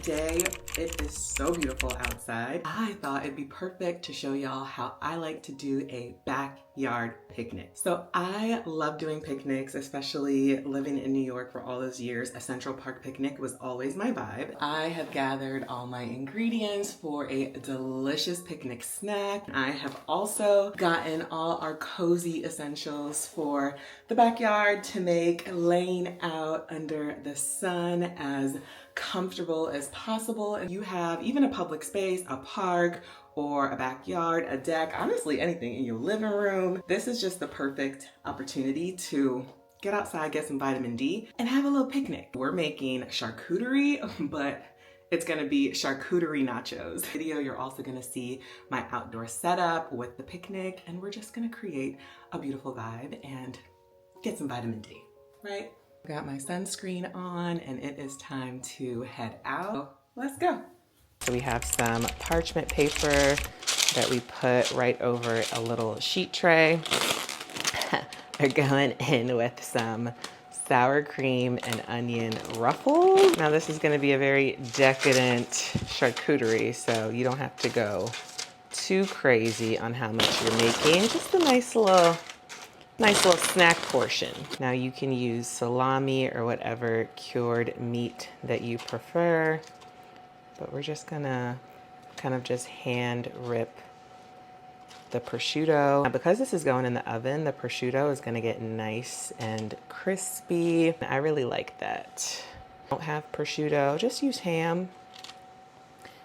today it is so beautiful outside. I thought it'd be perfect to show y'all how I like to do a backyard picnic. So I love doing picnics, especially living in New York for all those years. A Central Park picnic was always my vibe. I have gathered all my ingredients for a delicious picnic snack. I have also gotten all our cozy essentials for the backyard to make laying out under the sun as comfortable as possible. And you have even a public space, a park, or a backyard, a deck, honestly anything in your living room. This is just the perfect opportunity to get outside, get some vitamin D, and have a little picnic. We're making charcuterie, but it's gonna be charcuterie nachos. In the video, you're also gonna see my outdoor setup with the picnic, and we're just gonna create a beautiful vibe and get some vitamin D, right? Got my sunscreen on and it is time to head out. Let's go. So we have some parchment paper that we put right over a little sheet tray. We're going in with some sour cream and onion ruffles. Now this is going to be a very decadent charcuterie, so you don't have to go too crazy on how much you're making. Just a nice little snack portion. Now you can use salami or whatever cured meat that you prefer, but we're just gonna kind of just hand rip the prosciutto. Now, because this is going in the oven, the prosciutto is gonna get nice and crispy. I really like that. Don't have prosciutto, just use ham.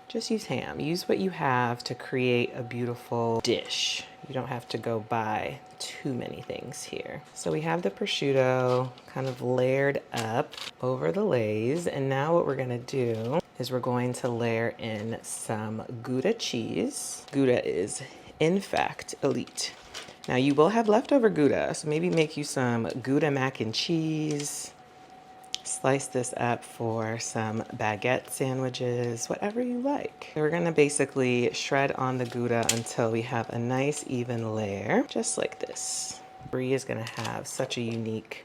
Just use ham. Use what you have to create a beautiful dish. You don't have to go buy too many things here. So we have the prosciutto kind of layered up over the lays. And now what we're gonna do is we're going to layer in some Gouda cheese. Gouda is, in fact, elite. Now you will have leftover Gouda, so maybe make you some Gouda mac and cheese. Slice this up for some baguette sandwiches, whatever you like. We're gonna basically shred on the Gouda until we have a nice even layer, just like this. Brie is gonna have such a unique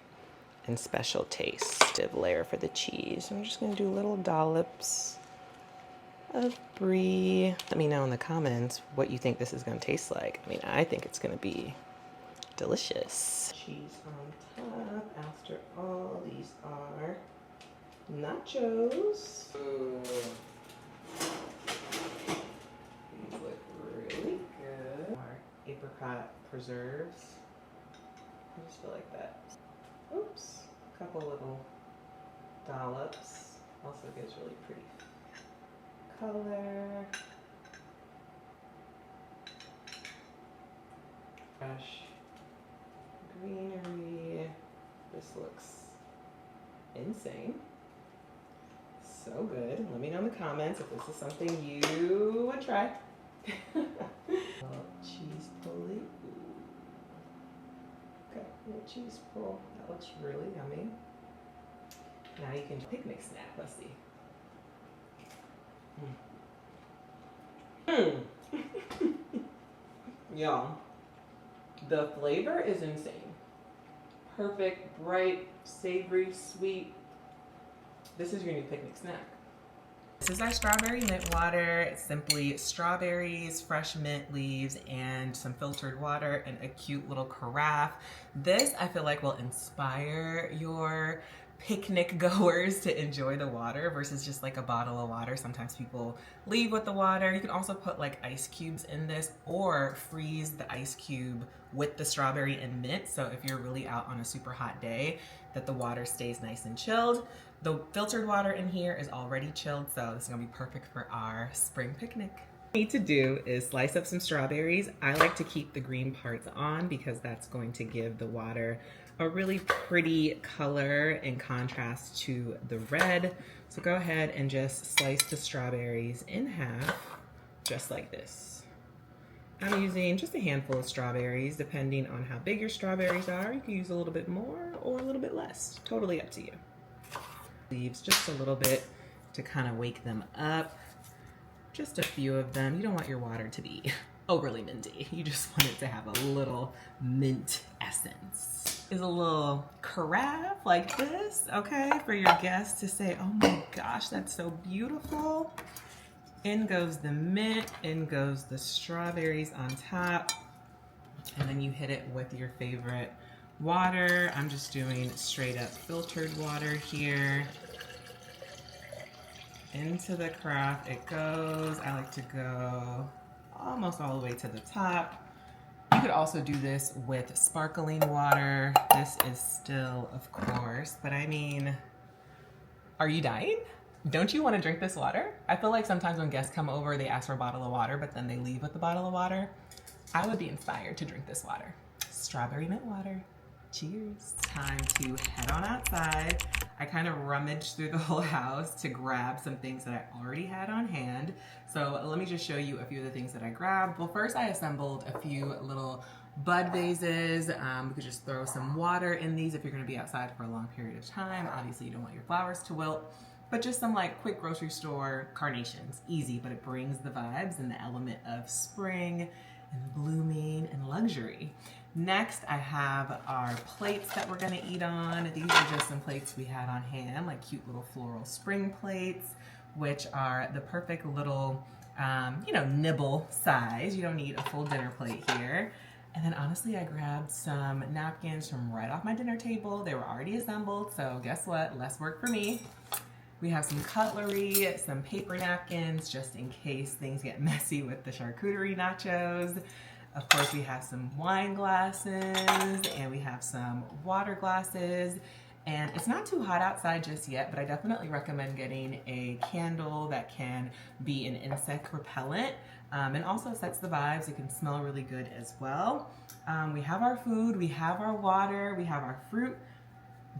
and special taste. Layer for the cheese. I'm just gonna do little dollops of Brie. Let me know in the comments what you think this is gonna taste like. I mean, I think it's gonna be delicious. Cheese on top. After all, these are nachos. These look really good. Our apricot preserves. I just feel like that. Oops. A couple little dollops. Also gives really pretty color. Fresh greenery. This looks insane. So good. Let me know in the comments if this is something you would try. Cheese pulley. Okay, little cheese pull. That looks really yummy. Now you can picnic snack. Let's see. Y'all, the flavor is insane. Perfect, bright, savory, sweet. This is your new picnic snack. This is our strawberry mint water. It's simply strawberries, fresh mint leaves, and some filtered water in a cute little carafe. This, I feel like, will inspire your picnic goers to enjoy the water versus just like a bottle of water. Sometimes people leave with the water. You can also put like ice cubes in this or freeze the ice cube with the strawberry and mint. So if you're really out on a super hot day, that the water stays nice and chilled. The filtered water in here is already chilled, so this is gonna be perfect for our spring picnic. What you need to do is slice up some strawberries. I like to keep the green parts on because that's going to give the water a really pretty color in contrast to the red. So go ahead and just slice the strawberries in half, just like this. I'm using just a handful of strawberries, depending on how big your strawberries are. You can use a little bit more or a little bit less, totally up to you. Leaves just a little bit to kind of wake them up. Just a few of them. You don't want your water to be overly minty. You just want it to have a little mint essence. is a little carafe like this, okay, for your guests to say, oh my gosh, that's so beautiful. In goes the mint, in goes the strawberries on top, and then you hit it with your favorite water. I'm just doing straight up filtered water here. Into the carafe it goes. I like to go almost all the way to the top. You could also do this with sparkling water. This is still, of course, but I mean, are you dying? Don't you want to drink this water? I feel like sometimes when guests come over, they ask for a bottle of water, but then they leave with the bottle of water. I would be inspired to drink this water. Strawberry mint water. Cheers. Time to head on outside. I kind of rummaged through the whole house to grab some things that I already had on hand. So let me just show you a few of the things that I grabbed. Well, first I assembled a few little bud vases. We could just throw some water in these if you're going to be outside for a long period of time. Obviously you don't want your flowers to wilt, but just some like quick grocery store carnations. Easy, but it brings the vibes and the element of spring and blooming and luxury. Next, I have our plates that we're gonna eat on. These are just some plates we had on hand, like cute little floral spring plates, which are the perfect little, nibble size. You don't need a full dinner plate here. And then honestly, I grabbed some napkins from right off my dinner table. They were already assembled, so guess what? Less work for me. We have some cutlery, some paper napkins, just in case things get messy with the charcuterie nachos. Of course, we have some wine glasses and we have some water glasses. And it's not too hot outside just yet, but I definitely recommend getting a candle that can be an insect repellent and also sets the vibes. It can smell really good as well. We have our food, we have our water, we have our fruit.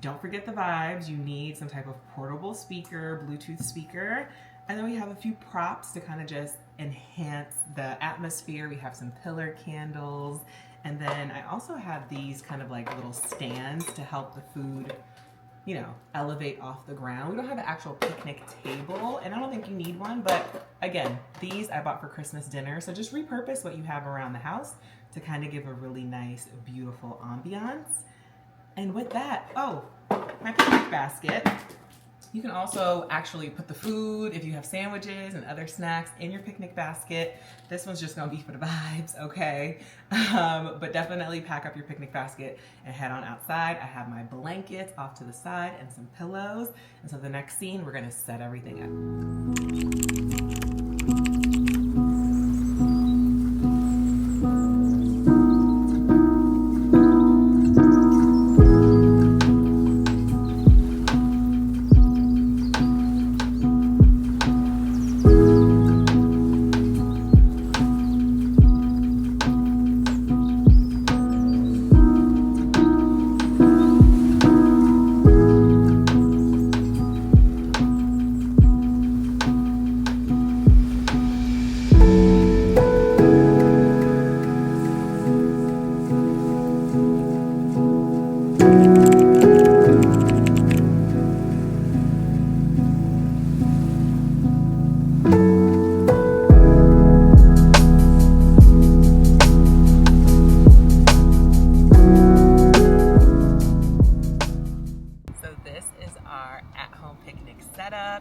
Don't forget the vibes. You need some type of portable speaker, Bluetooth speaker. And then we have a few props to kind of just enhance the atmosphere. We have some pillar candles. And then I also have these kind of like little stands to help the food, elevate off the ground. We don't have an actual picnic table, and I don't think you need one, but again, these I bought for Christmas dinner. So just repurpose what you have around the house to kind of give a really nice, beautiful ambiance. And with that, my picnic basket. You can also actually put the food, if you have sandwiches and other snacks, in your picnic basket. This one's just gonna be for the vibes, okay? But definitely pack up your picnic basket and head on outside. I have my blankets off to the side and some pillows. And so the next scene, we're gonna set everything up.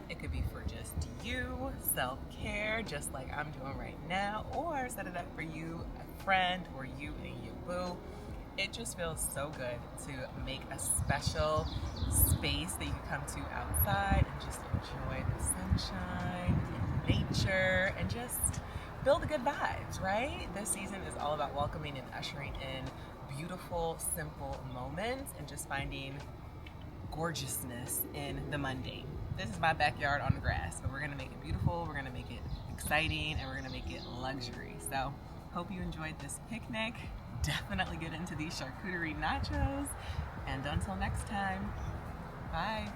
It could be for just you, self-care, just like I'm doing right now, or set it up for you, a friend, or you and your boo. It just feels so good to make a special space that you can come to outside and just enjoy the sunshine and nature and just feel the good vibes, right? This season is all about welcoming and ushering in beautiful, simple moments and just finding gorgeousness in the mundane. This is my backyard on the grass, but we're gonna make it beautiful, we're gonna make it exciting, and we're gonna make it luxury. So, hope you enjoyed this picnic. Definitely get into these charcuterie nachos, and until next time, bye.